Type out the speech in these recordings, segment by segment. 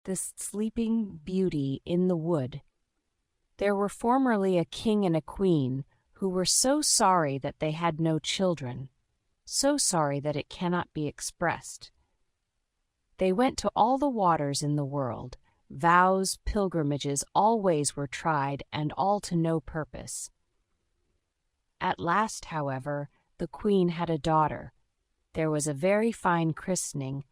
the sleeping beauty in the wood. There were formerly a king and a queen who were so sorry that they had no children, so sorry that it cannot be expressed. They went to all the waters in the world. Vows, pilgrimages, all ways were tried, and all to no purpose. At last, however, the queen had a daughter. There was a very fine christening,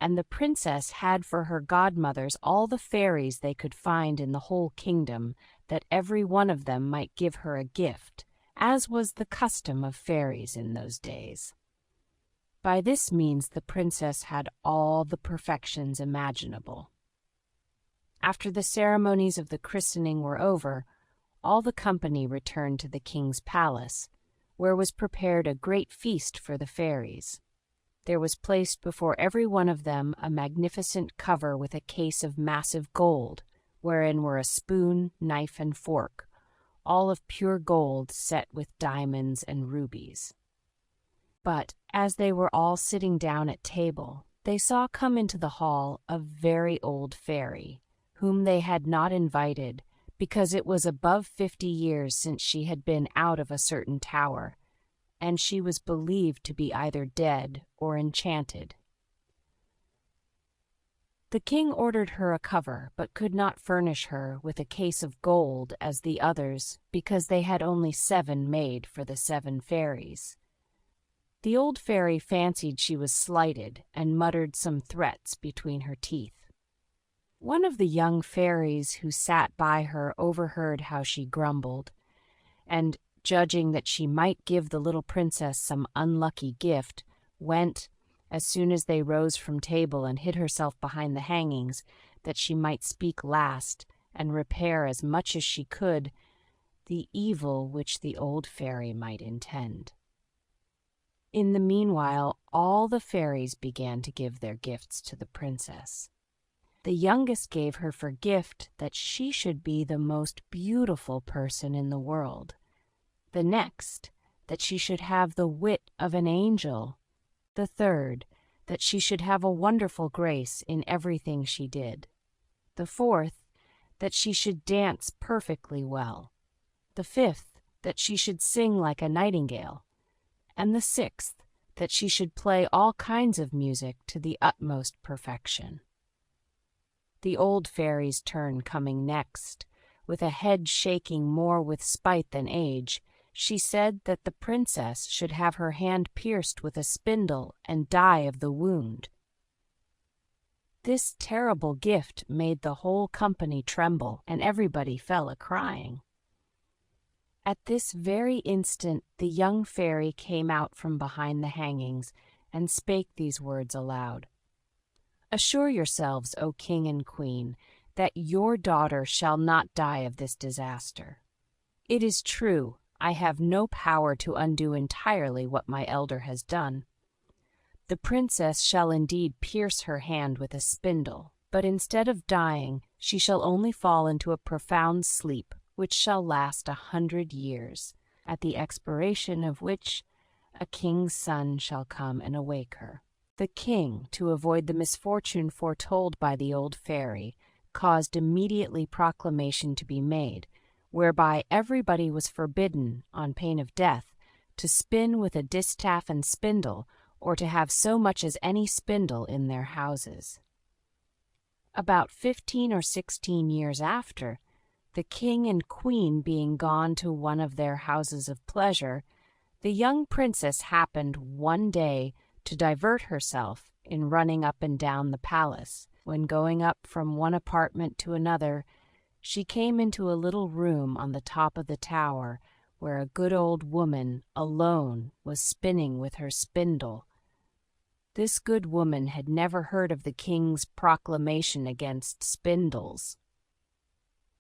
and the princess had for her godmothers all the fairies they could find in the whole kingdom, that every one of them might give her a gift, as was the custom of fairies in those days. By this means the princess had all the perfections imaginable. After the ceremonies of the christening were over, all the company returned to the king's palace, where was prepared a great feast for the fairies. There was placed before every one of them a magnificent cover with a case of massive gold, wherein were a spoon, knife, and fork, all of pure gold set with diamonds and rubies. But as they were all sitting down at table, they saw come into the hall a very old fairy, whom they had not invited, because it was above 50 years since she had been out of a certain tower, and she was believed to be either dead or enchanted. The king ordered her a cover, but could not furnish her with a case of gold as the others, because they had only 7 made for the 7 fairies. The old fairy fancied she was slighted, and muttered some threats between her teeth. One of the young fairies who sat by her overheard how she grumbled, and, judging that she might give the little princess some unlucky gift, went, as soon as they rose from table, and hid herself behind the hangings, that she might speak last, and repair as much as she could the evil which the old fairy might intend. In the meanwhile, all the fairies began to give their gifts to the princess. The youngest gave her for gift that she should be the most beautiful person in the world. The next, that she should have the wit of an angel. The third, that she should have a wonderful grace in everything she did. The fourth, that she should dance perfectly well. The fifth, that she should sing like a nightingale. And the sixth, that she should play all kinds of music to the utmost perfection. The old fairy's turn coming next, with a head shaking more with spite than age, she said that the princess should have her hand pierced with a spindle and die of the wound. This terrible gift made the whole company tremble, and everybody fell a-crying. At this very instant the young fairy came out from behind the hangings, and spake these words aloud. Assure yourselves, O king and queen, that your daughter shall not die of this disaster. It is true, I have no power to undo entirely what my elder has done. The princess shall indeed pierce her hand with a spindle, but instead of dying, she shall only fall into a profound sleep, which shall last 100 years, at the expiration of which a king's son shall come and awake her. The king, to avoid the misfortune foretold by the old fairy, caused immediately proclamation to be made, whereby everybody was forbidden, on pain of death, to spin with a distaff and spindle, or to have so much as any spindle in their houses. About 15 or 16 years after, the king and queen being gone to one of their houses of pleasure, the young princess happened one day to divert herself in running up and down the palace. When going up from one apartment to another, she came into a little room on the top of the tower, where a good old woman, alone, was spinning with her spindle. This good woman had never heard of the king's proclamation against spindles.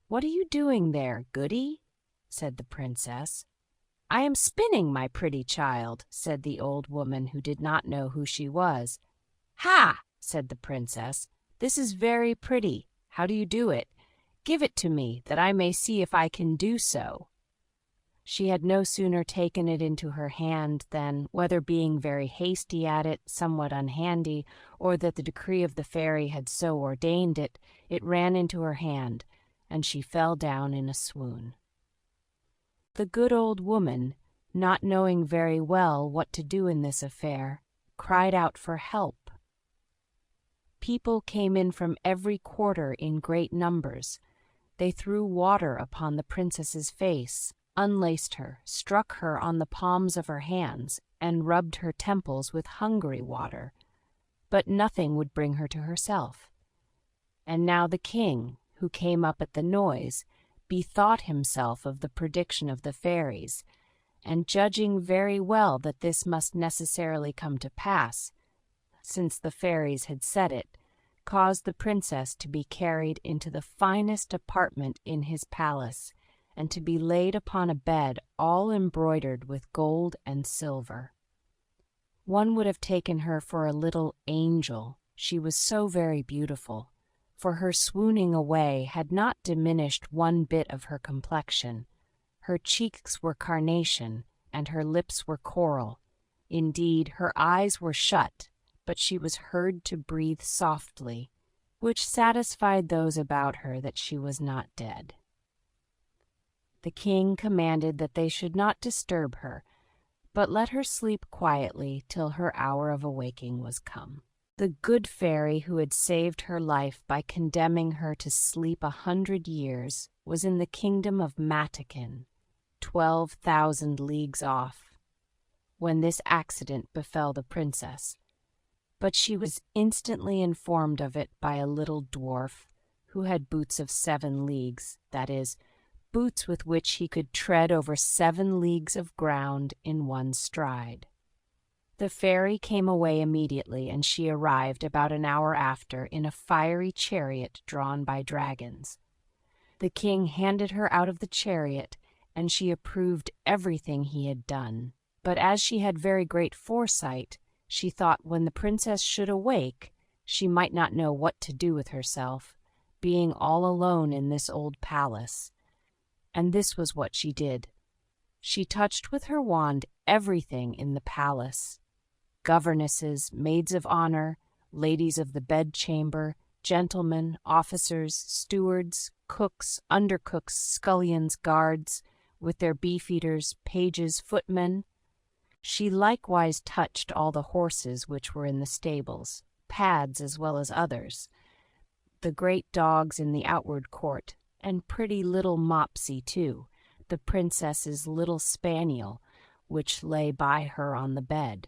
"What are you doing there, goody?" said the princess. "I am spinning, my pretty child," said the old woman, who did not know who she was. "Ha!" said the princess, "this is very pretty. How do you do it? Give it to me, that I may see if I can do so." She had no sooner taken it into her hand than, whether being very hasty at it, somewhat unhandy, or that the decree of the fairy had so ordained it, it ran into her hand, and she fell down in a swoon. The good old woman, not knowing very well what to do in this affair, cried out for help. People came in from every quarter in great numbers. They threw water upon the princess's face, unlaced her, struck her on the palms of her hands, and rubbed her temples with hungry water, but nothing would bring her to herself. And now the king, who came up at the noise, bethought himself of the prediction of the fairies, and judging very well that this must necessarily come to pass, since the fairies had said it, caused the princess to be carried into the finest apartment in his palace, and to be laid upon a bed all embroidered with gold and silver. One would have taken her for a little angel, she was so very beautiful, for her swooning away had not diminished one bit of her complexion. Her cheeks were carnation, and her lips were coral. Indeed, her eyes were shut, but she was heard to breathe softly, which satisfied those about her that she was not dead. The king commanded that they should not disturb her, but let her sleep quietly till her hour of awaking was come. The good fairy who had saved her life by condemning her to sleep 100 years was in the kingdom of Matakin, 12,000 leagues off, when this accident befell the princess. But she was instantly informed of it by a little dwarf, who had boots of 7 leagues, that is, boots with which he could tread over 7 leagues of ground in one stride. The fairy came away immediately, and she arrived about an hour after in a fiery chariot drawn by dragons. The king handed her out of the chariot, and she approved everything he had done. But as she had very great foresight, she thought when the princess should awake, she might not know what to do with herself, being all alone in this old palace. And this was what she did. She touched with her wand everything in the palace: governesses, maids of honor, ladies of the bedchamber, gentlemen, officers, stewards, cooks, undercooks, scullions, guards, with their beefeaters, pages, footmen. She likewise touched all the horses which were in the stables, pads as well as others, the great dogs in the outward court, and pretty little Mopsy too, the princess's little spaniel, which lay by her on the bed.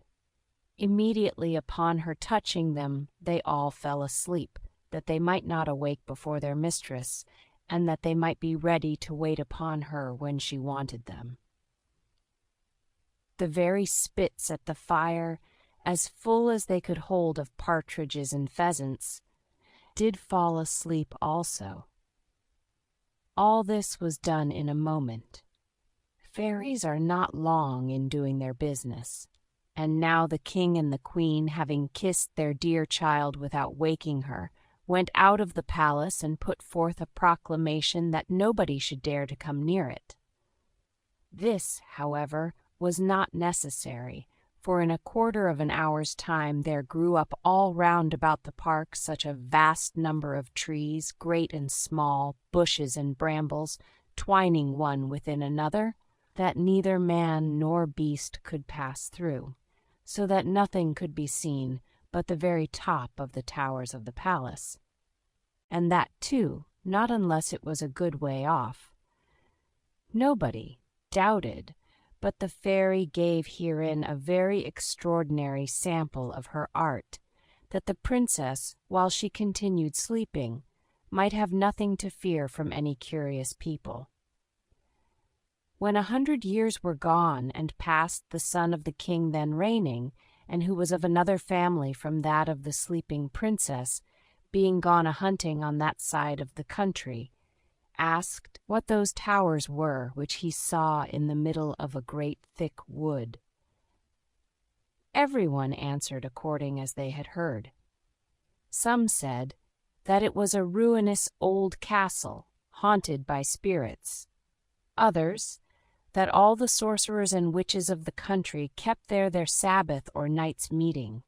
Immediately upon her touching them, they all fell asleep, that they might not awake before their mistress, and that they might be ready to wait upon her when she wanted them. The very spits at the fire, as full as they could hold of partridges and pheasants, did fall asleep also. All this was done in a moment. Fairies are not long in doing their business, and now the king and the queen, having kissed their dear child without waking her, went out of the palace and put forth a proclamation that nobody should dare to come near it. This, however, was not necessary, for in a quarter of an hour's time there grew up all round about the park such a vast number of trees, great and small, bushes and brambles, twining one within another, that neither man nor beast could pass through, so that nothing could be seen but the very top of the towers of the palace, and that too not unless it was a good way off. Nobody doubted but the fairy gave herein a very extraordinary sample of her art, that the princess, while she continued sleeping, might have nothing to fear from any curious people. When 100 years were gone and past, the son of the king then reigning, and who was of another family from that of the sleeping princess, being gone a-hunting on that side of the country, asked what those towers were which he saw in the middle of a great thick wood. Everyone answered according as they had heard. Some said that it was a ruinous old castle, haunted by spirits. Others, that all the sorcerers and witches of the country kept there their Sabbath or night's meeting.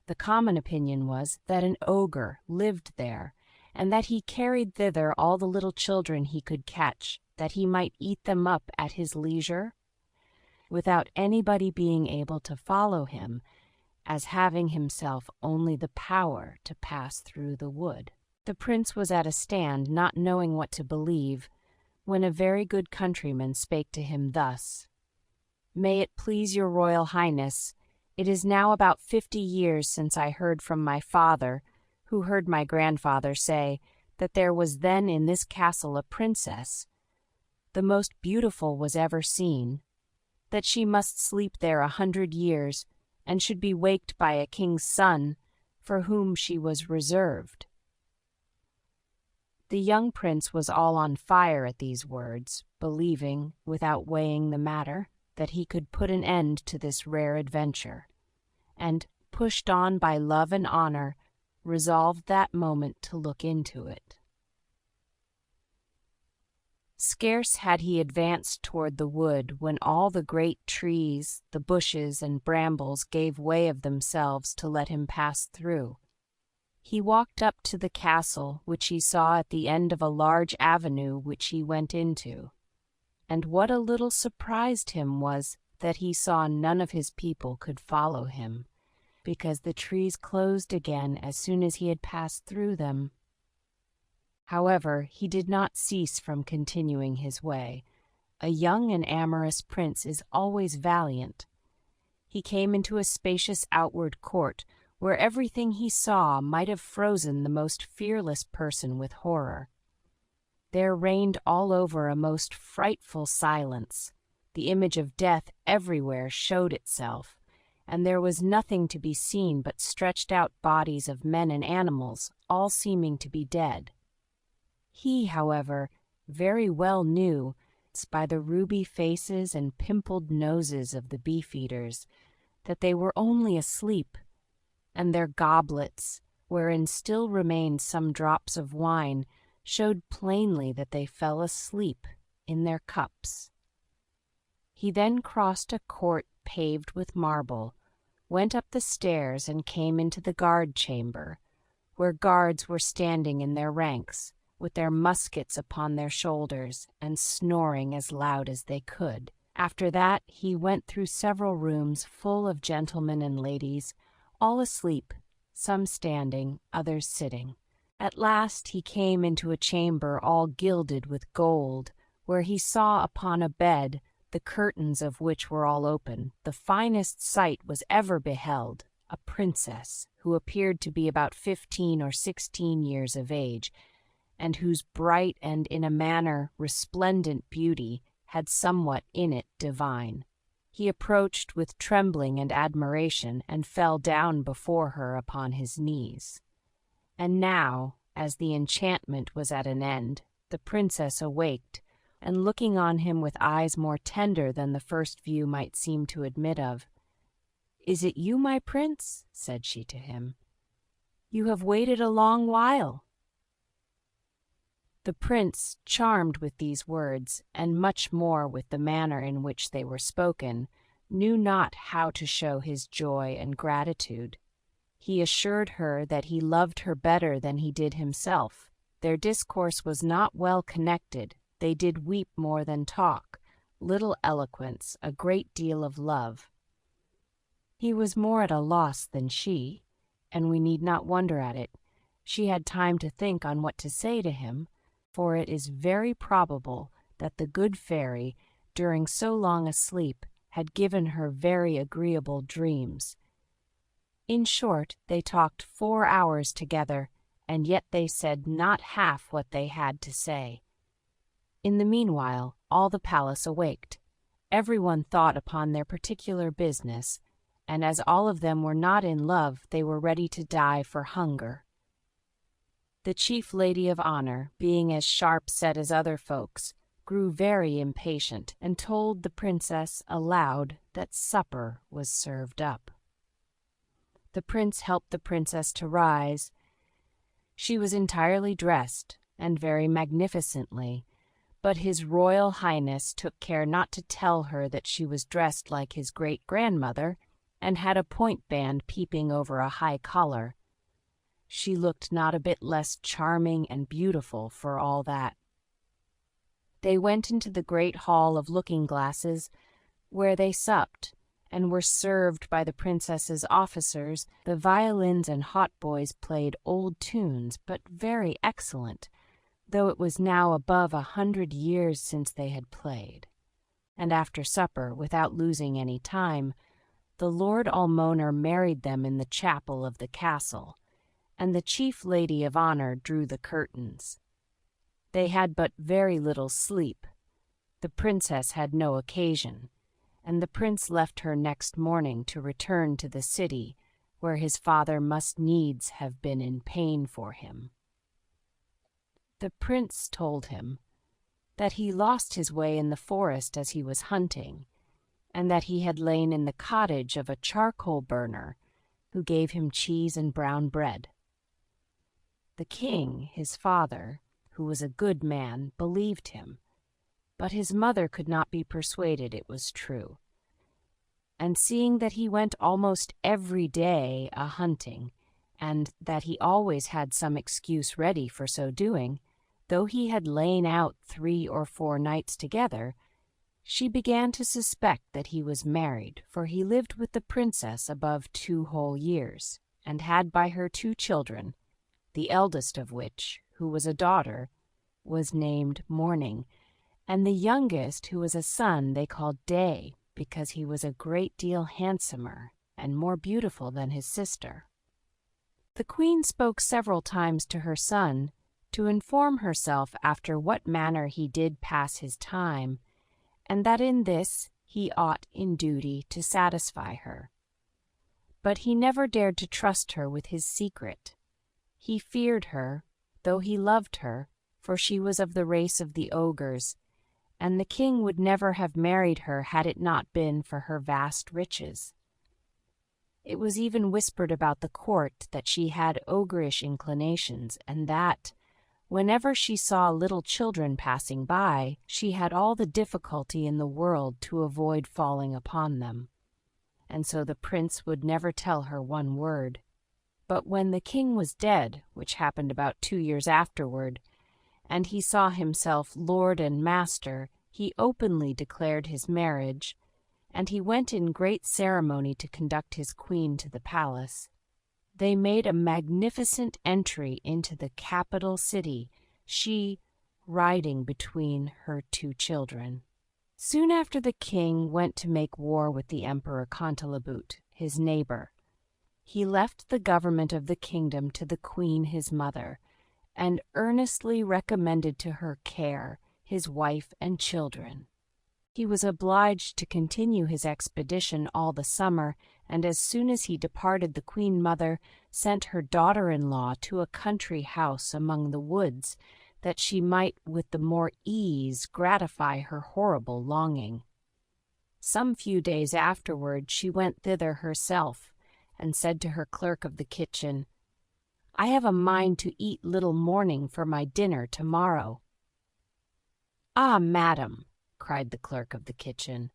The common opinion was that an ogre lived there, and that he carried thither all the little children he could catch, that he might eat them up at his leisure, without anybody being able to follow him, as having himself only the power to pass through the wood. The prince was at a stand, not knowing what to believe, when a very good countryman spake to him thus: "May it please your royal highness, it is now about 50 years since I heard from my father, who heard my grandfather say that there was then in this castle a princess, the most beautiful was ever seen, that she must sleep there 100 years, and should be waked by a king's son, for whom she was reserved." The young prince was all on fire at these words, believing, without weighing the matter, that he could put an end to this rare adventure, and, pushed on by love and honor, resolved that moment to look into it. Scarce had he advanced toward the wood when all the great trees, the bushes, and brambles gave way of themselves to let him pass through. He walked up to the castle, which he saw at the end of a large avenue which he went into, and what a little surprised him was that he saw none of his people could follow him, because the trees closed again as soon as he had passed through them. However, he did not cease from continuing his way. A young and amorous prince is always valiant. He came into a spacious outward court, where everything he saw might have frozen the most fearless person with horror. There reigned all over a most frightful silence. The image of death everywhere showed itself, and there was nothing to be seen but stretched out bodies of men and animals, all seeming to be dead. He, however, very well knew, by the ruby faces and pimpled noses of the beef-eaters, that they were only asleep, and their goblets, wherein still remained some drops of wine, showed plainly that they fell asleep in their cups. He then crossed a court paved with marble, went up the stairs, and came into the guard-chamber, where guards were standing in their ranks, with their muskets upon their shoulders, and snoring as loud as they could. After that he went through several rooms full of gentlemen and ladies, all asleep, some standing, others sitting. At last he came into a chamber all gilded with gold, where he saw upon a bed, the curtains of which were all open, the finest sight was ever beheld, a princess, who appeared to be about 15 or 16 years of age, and whose bright and, in a manner, resplendent beauty had somewhat in it divine. He approached with trembling and admiration, and fell down before her upon his knees. And now, as the enchantment was at an end, the princess awaked, and looking on him with eyes more tender than the first view might seem to admit of, "Is it you, my prince?" said she to him. "You have waited a long while." The prince, charmed with these words, and much more with the manner in which they were spoken, knew not how to show his joy and gratitude. He assured her that he loved her better than he did himself. Their discourse was not well connected. They did weep more than talk, little eloquence, a great deal of love. He was more at a loss than she, and we need not wonder at it. She had time to think on what to say to him, for it is very probable that the good fairy, during so long a sleep, had given her very agreeable dreams. In short, they talked 4 hours together, and yet they said not half what they had to say. In the meanwhile, all the palace awaked. Everyone thought upon their particular business, and as all of them were not in love, they were ready to die for hunger. The chief lady of honor, being as sharp-set as other folks, grew very impatient, and told the princess aloud that supper was served up. The prince helped the princess to rise. She was entirely dressed, and very magnificently, But his royal highness took care not to tell her that she was dressed like his great-grandmother and had a point band peeping over a high collar. She looked not a bit less charming and beautiful for all that. They went into the great hall of looking-glasses, where they supped, and were served by the princess's officers. The violins and hautboys played old tunes, but very excellent, though it was now above 100 years since they had played. And after supper, without losing any time, the Lord Almoner married them in the chapel of the castle, and the chief lady of honor drew the curtains. They had but very little sleep. The princess had no occasion, and the prince left her next morning to return to the city, where his father must needs have been in pain for him. The prince told him that he lost his way in the forest as he was hunting, and that he had lain in the cottage of a charcoal burner, who gave him cheese and brown bread. The king, his father, who was a good man, believed him, but his mother could not be persuaded it was true. And seeing that he went almost every day a-hunting, and that he always had some excuse ready for so doing, though he had lain out 3 or 4 nights together, she began to suspect that he was married, for he lived with the princess above 2 whole years, and had by her 2 children, the eldest of which, who was a daughter, was named Morning, and the youngest, who was a son, they called Day, because he was a great deal handsomer and more beautiful than his sister. The queen spoke several times to her son, to inform herself after what manner he did pass his time, and that in this he ought in duty to satisfy her. But he never dared to trust her with his secret. He feared her, though he loved her, for she was of the race of the ogres, and the king would never have married her had it not been for her vast riches. It was even whispered about the court that she had ogreish inclinations, and that, whenever she saw little children passing by, she had all the difficulty in the world to avoid falling upon them. And so the prince would never tell her one word. But when the king was dead, which happened about 2 years afterward, and he saw himself lord and master, he openly declared his marriage, and he went in great ceremony to conduct his queen to the palace. They made a magnificent entry into the capital city, she riding between her 2 children. Soon after the king went to make war with the Emperor Contalabute, his neighbor. He left the government of the kingdom to the queen his mother, and earnestly recommended to her care his wife and children. He was obliged to continue his expedition all the summer, and as soon as he departed, the queen mother sent her daughter-in-law to a country house among the woods, that she might with the more ease gratify her horrible longing. Some few days afterward she went thither herself, and said to her clerk of the kitchen, "I have a mind to eat little Morning for my dinner tomorrow." "Ah, madam," cried the clerk of the kitchen.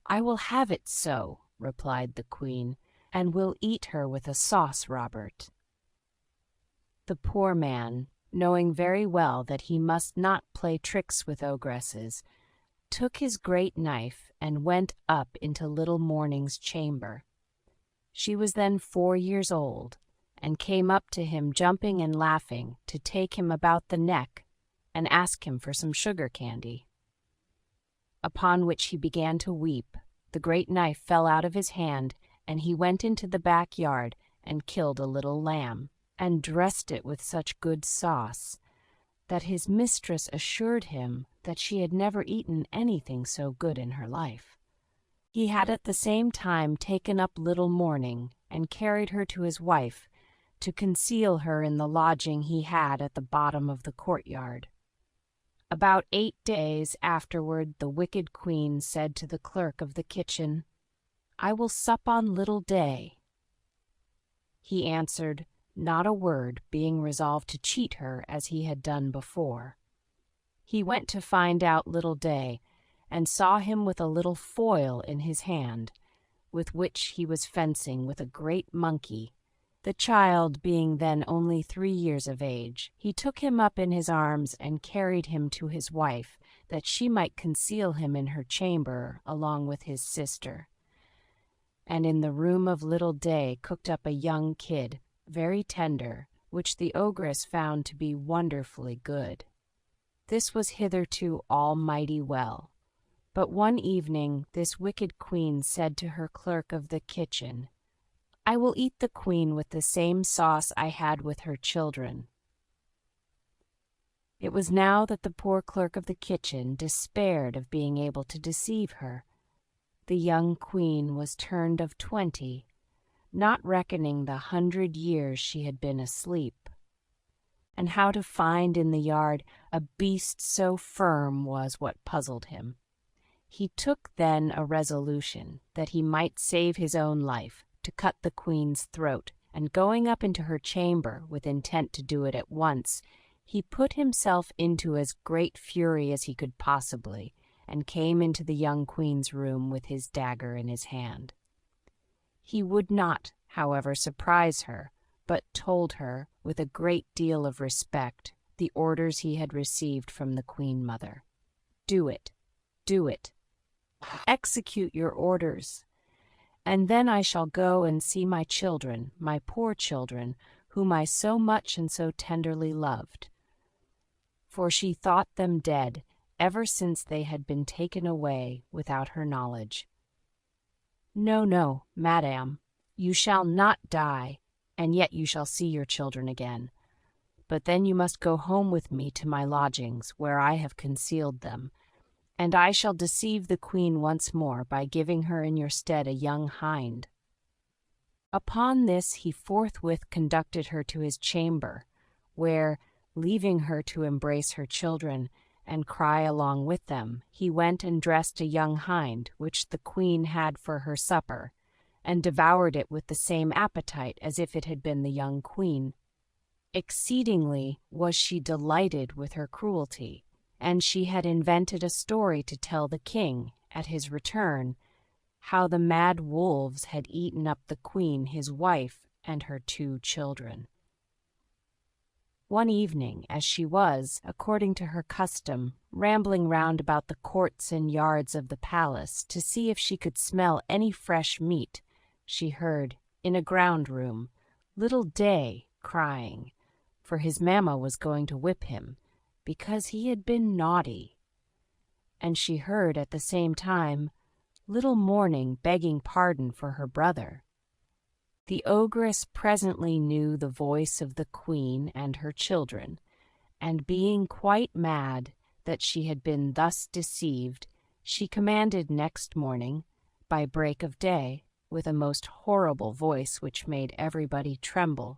"I will have it so," replied the queen, "and will eat her with a sauce, Robert." The poor man, knowing very well that he must not play tricks with ogresses, took his great knife and went up into little Morning's chamber. She was then 4 years old, and came up to him jumping and laughing, to take him about the neck and ask him for some sugar candy. Upon which he began to weep, the great knife fell out of his hand, and he went into the backyard and killed a little lamb, and dressed it with such good sauce, that his mistress assured him that she had never eaten anything so good in her life. He had at the same time taken up little Morning, and carried her to his wife, to conceal her in the lodging he had at the bottom of the courtyard. About 8 days afterward the wicked queen said to the clerk of the kitchen, "I will sup on little Day." He answered not a word, being resolved to cheat her as he had done before. He went to find out little Day, and saw him with a little foil in his hand, with which he was fencing with a great monkey. The child being then only 3 years of age, he took him up in his arms and carried him to his wife, that she might conceal him in her chamber along with his sister. And in the room of little Day cooked up a young kid, very tender, which the ogress found to be wonderfully good. This was hitherto all mighty well. But one evening this wicked queen said to her clerk of the kitchen, "I will eat the queen with the same sauce I had with her children." It was now that the poor clerk of the kitchen despaired of being able to deceive her. The young queen was turned of 20, not reckoning the 100 years she had been asleep. And how to find in the yard a beast so firm was what puzzled him. He took then a resolution that he might save his own life, to cut the queen's throat, and going up into her chamber with intent to do it at once, he put himself into as great fury as he could possibly, and came into the young queen's room with his dagger in his hand. He would not, however, surprise her, but told her, with a great deal of respect, the orders he had received from the queen mother. "Do it, do it. Execute your orders, and then I shall go and see my children, my poor children, whom I so much and so tenderly loved." For she thought them dead ever since they had been taken away without her knowledge. "No, no, madam, you shall not die, and yet you shall see your children again. But then you must go home with me to my lodgings, where I have concealed them, and I shall deceive the queen once more by giving her in your stead a young hind." Upon this he forthwith conducted her to his chamber, where, leaving her to embrace her children and cry along with them, he went and dressed a young hind, which the queen had for her supper, and devoured it with the same appetite as if it had been the young queen. Exceedingly was she delighted with her cruelty, and she had invented a story to tell the king, at his return, how the mad wolves had eaten up the queen his wife and her 2 children. One evening, as she was, according to her custom, rambling round about the courts and yards of the palace to see if she could smell any fresh meat, she heard, in a ground room, little Day crying, for his mamma was going to whip him, because he had been naughty. And she heard at the same time little Morning begging pardon for her brother. The ogress presently knew the voice of the queen and her children, and being quite mad that she had been thus deceived, she commanded next morning, by break of day, with a most horrible voice which made everybody tremble,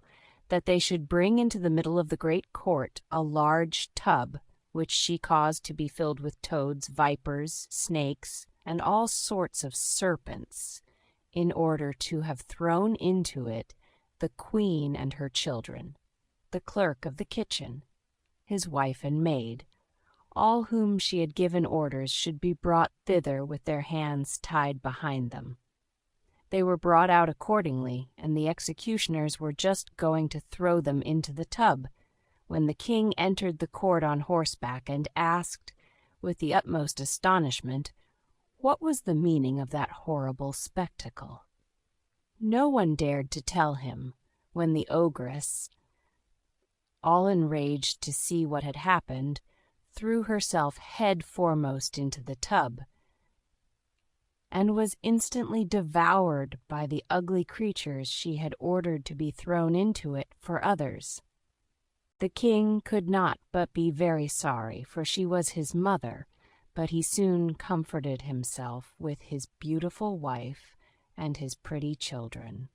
that they should bring into the middle of the great court a large tub, which she caused to be filled with toads, vipers, snakes, and all sorts of serpents, in order to have thrown into it the queen and her children, the clerk of the kitchen, his wife and maid, all whom she had given orders should be brought thither with their hands tied behind them. They were brought out accordingly, and the executioners were just going to throw them into the tub, when the king entered the court on horseback and asked, with the utmost astonishment, what was the meaning of that horrible spectacle. No one dared to tell him, when the ogress, all enraged to see what had happened, threw herself head foremost into the tub, and was instantly devoured by the ugly creatures she had ordered to be thrown into it for others. The king could not but be very sorry, for she was his mother, but he soon comforted himself with his beautiful wife and his pretty children.